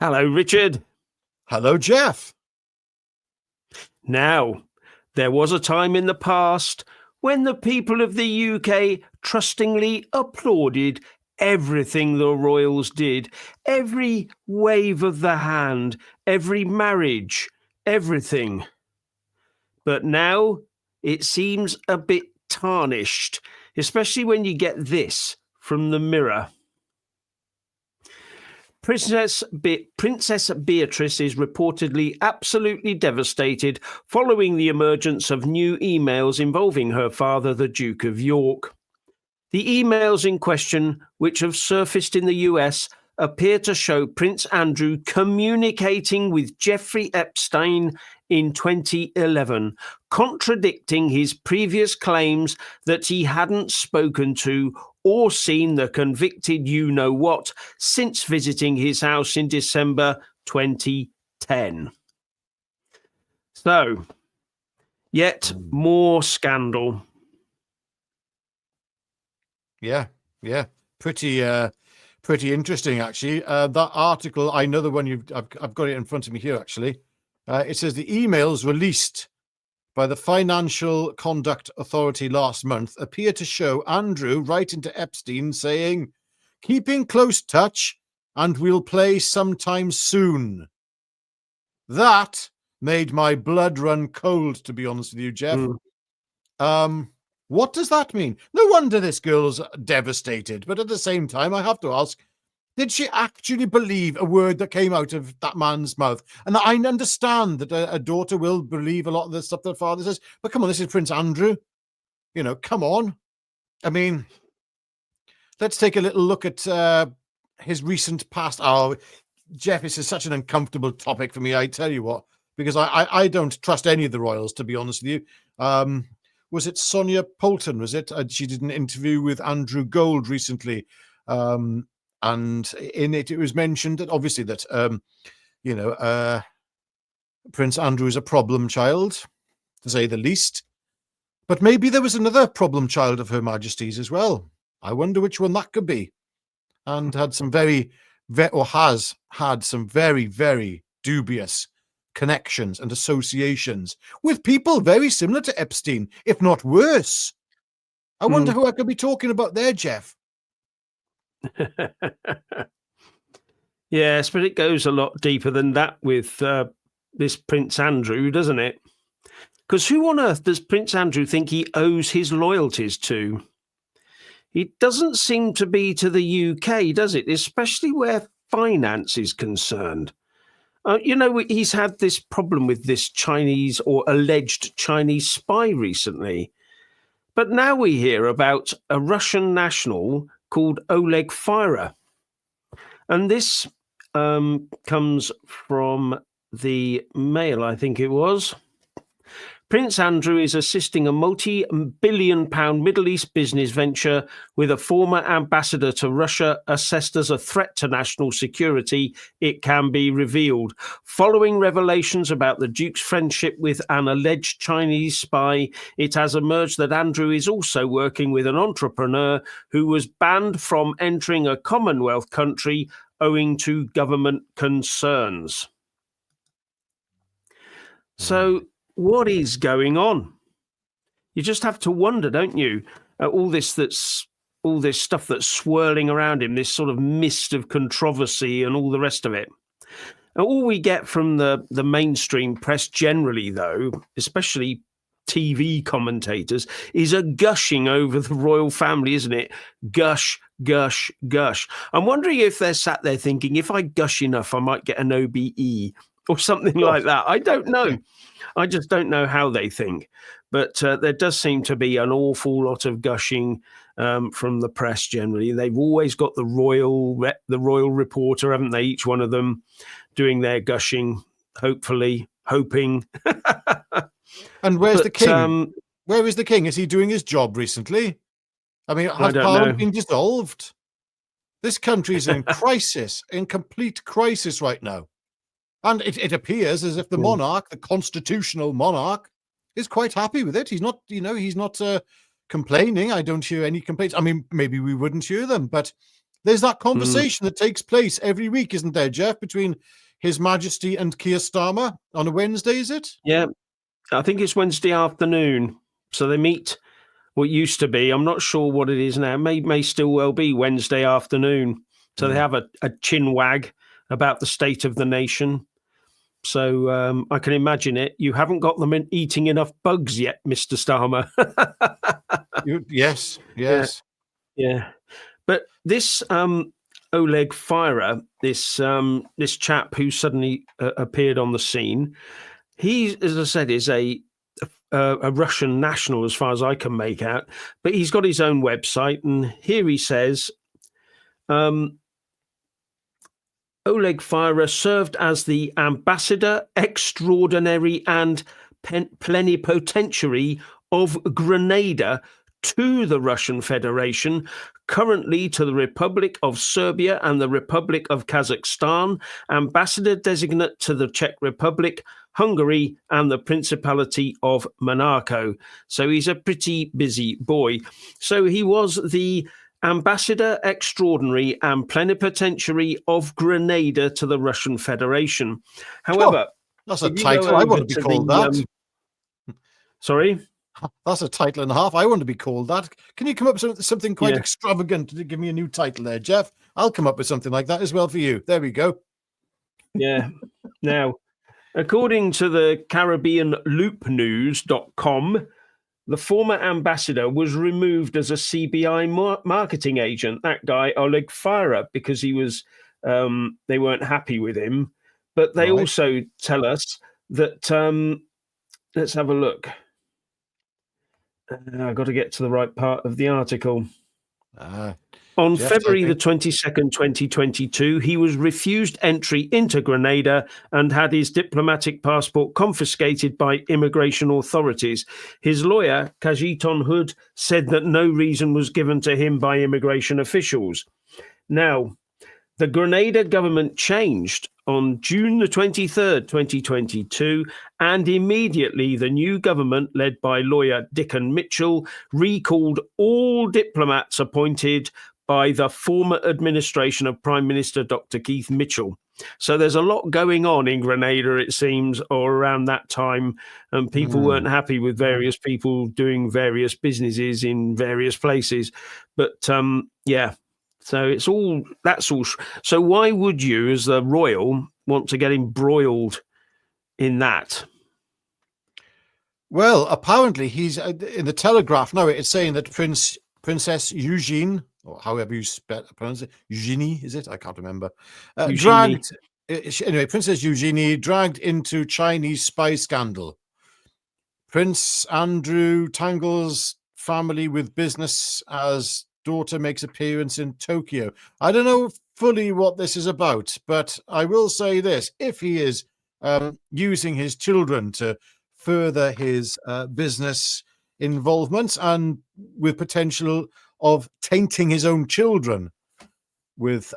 Hello, Richard. Hello, Jeff. Now, there was a time in the past when the people of the UK trustingly applauded everything the royals did, every wave of the hand, every marriage, everything. But now it seems a bit tarnished, especially when you get this from the Mirror. Princess Beatrice is reportedly absolutely devastated following the emergence of new emails involving her father, the Duke of York. The emails in question, which have surfaced in the US, appear to show Prince Andrew communicating with Jeffrey Epstein in 2011, contradicting his previous claims that he hadn't spoken to or seen the convicted you-know-what since visiting his house in December 2010. So, yet more scandal. Yeah. Pretty interesting, actually. That article, I know the one I've got it in front of me here, actually. It says the emails released by the Financial Conduct Authority last month appear to show Andrew writing to Epstein saying, "Keeping close touch and we'll play sometime soon." That made my blood run cold, to be honest with you, Jeff. What does that mean? No wonder this girl's devastated. But at the same time, I have to ask, did she actually believe a word that came out of that man's mouth? And I understand that a daughter will believe a lot of the stuff that father says. But come on, this is Prince Andrew. Come on. I mean, let's take a little look at his recent past. Oh, Jeff, this is such an uncomfortable topic for me, I tell you what, because I don't trust any of the royals, to be honest with you. Was it Sonia Poulton? Was it? She did an interview with Andrew Gold recently. And in it was mentioned that obviously that, Prince Andrew is a problem child, to say the least. But maybe there was another problem child of Her Majesty's as well. I wonder which one that could be. And has had some very, very dubious connections and associations with people very similar to Epstein, if not worse. I wonder who I could be talking about there, Jeff. Yes, but it goes a lot deeper than that with this Prince Andrew, doesn't it? Because who on earth does Prince Andrew think he owes his loyalties to? It doesn't seem to be to the UK, does it? Especially where finance is concerned. He's had this problem with this Chinese or alleged Chinese spy recently. But now we hear about a Russian national called Oleg Fyra. And this comes from the Mail, I think it was. Prince Andrew is assisting a multi-billion-pound Middle East business venture with a former ambassador to Russia assessed as a threat to national security, it can be revealed. Following revelations about the Duke's friendship with an alleged Chinese spy, it has emerged that Andrew is also working with an entrepreneur who was banned from entering a Commonwealth country owing to government concerns. So, what is going on? You just have to wonder, don't you? All this stuff that's swirling around him, this sort of mist of controversy and all the rest of it. And all we get from the mainstream press generally, though, especially TV commentators, is a gushing over the royal family, isn't it? Gush, gush, gush. I'm wondering if they're sat there thinking, if I gush enough, I might get an OBE or something like that. I don't know. I just don't know how they think. But there does seem to be an awful lot of gushing from the press generally. They've always got the royal reporter, haven't they? Each one of them doing their gushing, hoping. And where's the king? Where is the king? Is he doing his job recently? I mean, has Parliament been dissolved? This country is in crisis, in complete crisis right now. And it appears as if the monarch, the constitutional monarch, is quite happy with it. He's not, complaining. I don't hear any complaints. I mean, maybe we wouldn't hear them, but There's that conversation that takes place every week, isn't there, Jeff, between His Majesty and Keir Starmer on a Wednesday, is it? Yeah, I think it's Wednesday afternoon. So they meet what used to be. I'm not sure what it is now. May still well be Wednesday afternoon. So they have a chin wag about the state of the nation. So I can imagine it. You haven't got them eating enough bugs yet, Mr. Starmer. Yes. Yeah. But this Oleg Fyra, this chap who suddenly appeared on the scene, he, as I said, is a Russian national, as far as I can make out. But he's got his own website, and here he says, Oleg Fyra served as the ambassador extraordinary and plenipotentiary of Grenada to the Russian Federation, currently to the Republic of Serbia and the Republic of Kazakhstan, ambassador designate to the Czech Republic, Hungary, and the Principality of Monaco. So he's a pretty busy boy. So he was the ambassador extraordinary and plenipotentiary of Grenada to the Russian Federation. However, that's a title. I want to be called that. Sorry? That's a title and a half. I want to be called that. Can you come up with something quite extravagant to give me a new title there, Jeff? I'll come up with something like that as well for you. There we go. Yeah. Now, according to the CaribbeanLoopNews.com, the former ambassador was removed as a CBI marketing agent, that guy, Oleg Fyra, because he was, they weren't happy with him. But they also tell us that, let's have a look. I've got to get to the right part of the article. On February the 22nd, 2022, he was refused entry into Grenada and had his diplomatic passport confiscated by immigration authorities. His lawyer, Kajiton Hood, said that no reason was given to him by immigration officials. Now, the Grenada government changed on June the 23rd, 2022, and immediately the new government, led by lawyer Dickon Mitchell, recalled all diplomats appointed by the former administration of Prime Minister Dr. Keith Mitchell. So there's a lot going on in Grenada, it seems, or around that time, and people weren't happy with various people doing various businesses in various places. But yeah. So it's all, that's all. So why would you, as the royal, want to get embroiled in that? Well, apparently he's in the Telegraph now. It's saying that Princess Eugenie, or however you pronounce it, Eugenie, is it? I can't remember. Anyway, Princess Eugenie dragged into Chinese spy scandal. Prince Andrew tangles family with business as daughter makes appearance in Tokyo. I don't know fully what this is about, but I will say this. If he is using his children to further his business involvements and with potential of tainting his own children with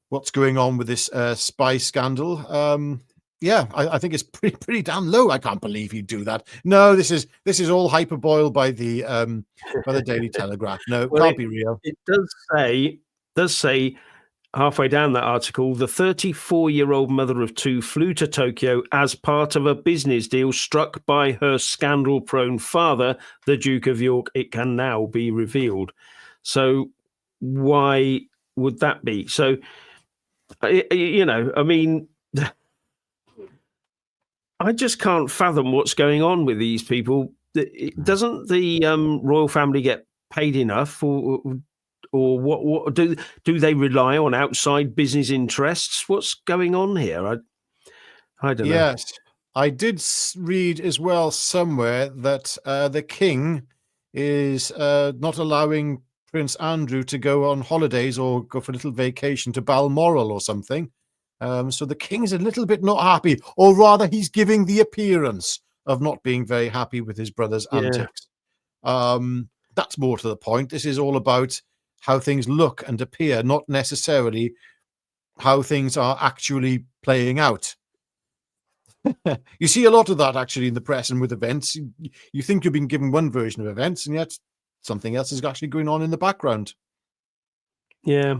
what's going on with this spy scandal, yeah, I think it's pretty damn low. I can't believe he'd do that. No, this is all hyperboiled by the Daily Telegraph. No, well, can't be real. It does say halfway down that article, the 34-year-old mother of two flew to Tokyo as part of a business deal struck by her scandal-prone father, the Duke of York. It can now be revealed. So why would that be? So, you know, I mean, I just can't fathom what's going on with these people. Doesn't the royal family get paid enough, or what do they rely on outside business interests? What's going on here? I don't know. Yes, I did read as well somewhere that the king is not allowing Prince Andrew to go on holidays or go for a little vacation to Balmoral or something. So the king's a little bit not happy, or rather he's giving the appearance of not being very happy with his brother's antics. That's more to the point. This is all about how things look and appear, not necessarily how things are actually playing out. You see a lot of that actually in the press and with events. You think you've been given one version of events, and yet something else is actually going on in the background. Yeah.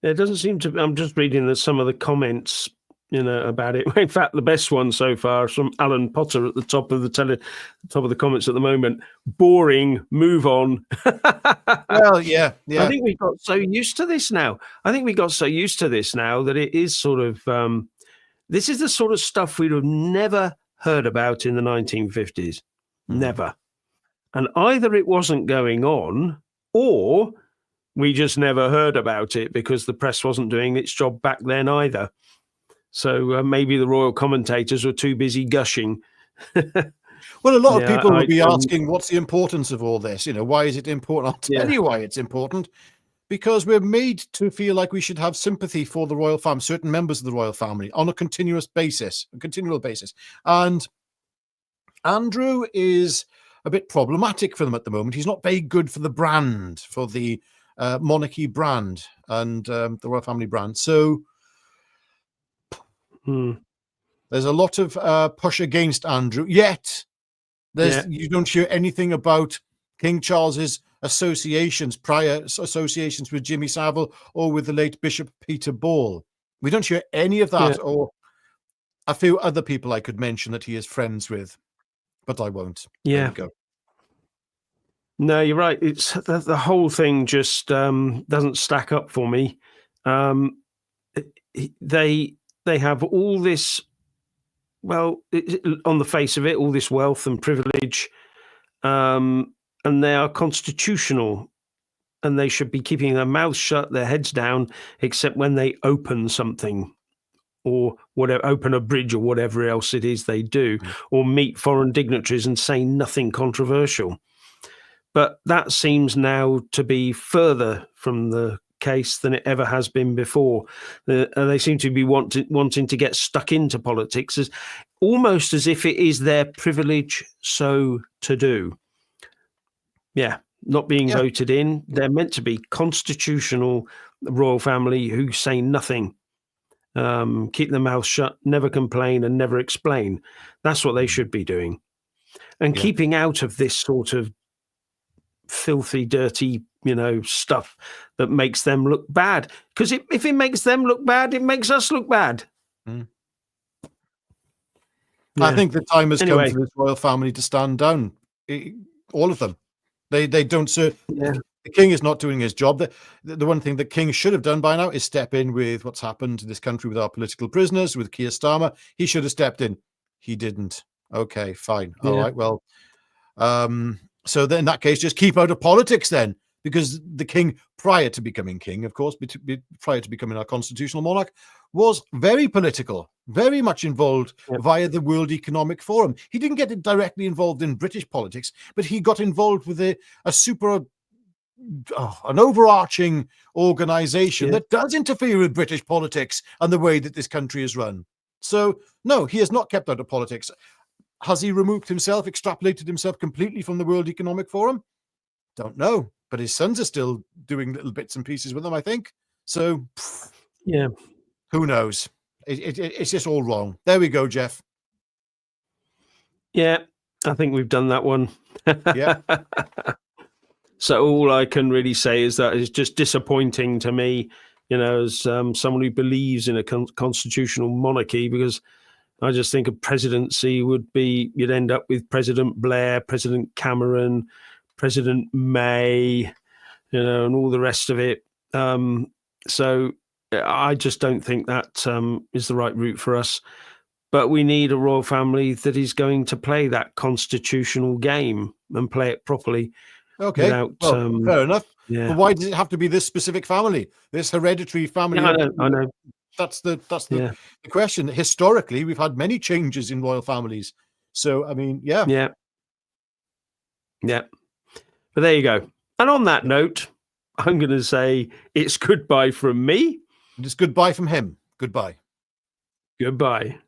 It doesn't seem to. I'm just reading some of the comments, about it. In fact, the best one so far is from Alan Potter at the top of the comments at the moment. Boring. Move on. Well, yeah, I yeah. think we got so used to this now. That it is sort of. This is the sort of stuff we'd have never heard about in the 1950s. Never. And either it wasn't going on, or we just never heard about it because the press wasn't doing its job back then either. So maybe the royal commentators were too busy gushing. Well, a lot of Yeah, people will be asking, what's the importance of all this? Why is it important? I'll tell Yeah. you why it's important. Because we're made to feel like we should have sympathy for the royal family, certain members of the royal family, on a continual basis. And Andrew is a bit problematic for them at the moment. He's not very good for the brand, for the monarchy brand and the royal family brand. So there's a lot of push against Andrew. Yet you don't hear anything about King Charles's prior associations with Jimmy Savile or with the late Bishop Peter Ball. We don't hear any of that, or a few other people I could mention that he is friends with, but I won't. Yeah. There we go. No, you're right. It's the whole thing just doesn't stack up for me. They have all this. Well, on the face of it, all this wealth and privilege, and they are constitutional, and they should be keeping their mouths shut, their heads down, except when they open something or whatever, open a bridge or whatever else it is they do, or meet foreign dignitaries and say nothing controversial. But that seems now to be further from the case than it ever has been before. They seem to be wanting to get stuck into politics almost as if it is their privilege so to do. Yeah, not being voted in. They're meant to be constitutional royal family who say nothing, keep their mouth shut, never complain and never explain. That's what they should be doing. And keeping out of this sort of filthy, dirty, stuff that makes them look bad. Because if it makes them look bad, it makes us look bad. I think the time has come for this royal family to stand down. All of them. They don't serve. The king is not doing his job. The one thing the king should have done by now is step in with what's happened to this country with our political prisoners, with Keir Starmer. He should have stepped in. He didn't. Okay, fine. All right, well, so then in that case, just keep out of politics then, because the king, prior to becoming king, of course, prior to becoming our constitutional monarch, was very political, very much involved via the World Economic Forum. He didn't get directly involved in British politics, but he got involved with an overarching organization that does interfere with British politics and the way that this country is run. So, no, he has not kept out of politics. Has he removed himself, extrapolated himself completely from the World Economic Forum? Don't know. But his sons are still doing little bits and pieces with them, I think. So, who knows? It's just all wrong. There we go, Jeff. Yeah, I think we've done that one. Yeah. So all I can really say is that it's just disappointing to me, as someone who believes in a constitutional monarchy, because I just think a presidency you'd end up with President Blair, President Cameron, President May, and all the rest of it. So I just don't think that is the right route for us. But we need a royal family that is going to play that constitutional game and play it properly. Okay, fair enough. Yeah. But why does it have to be this specific family, this hereditary family? Yeah, I know. That's the question. Historically, we've had many changes in royal families. So, I mean, Yeah. But there you go. And on that note, I'm going to say it's goodbye from me. And it's goodbye from him. Goodbye. Goodbye.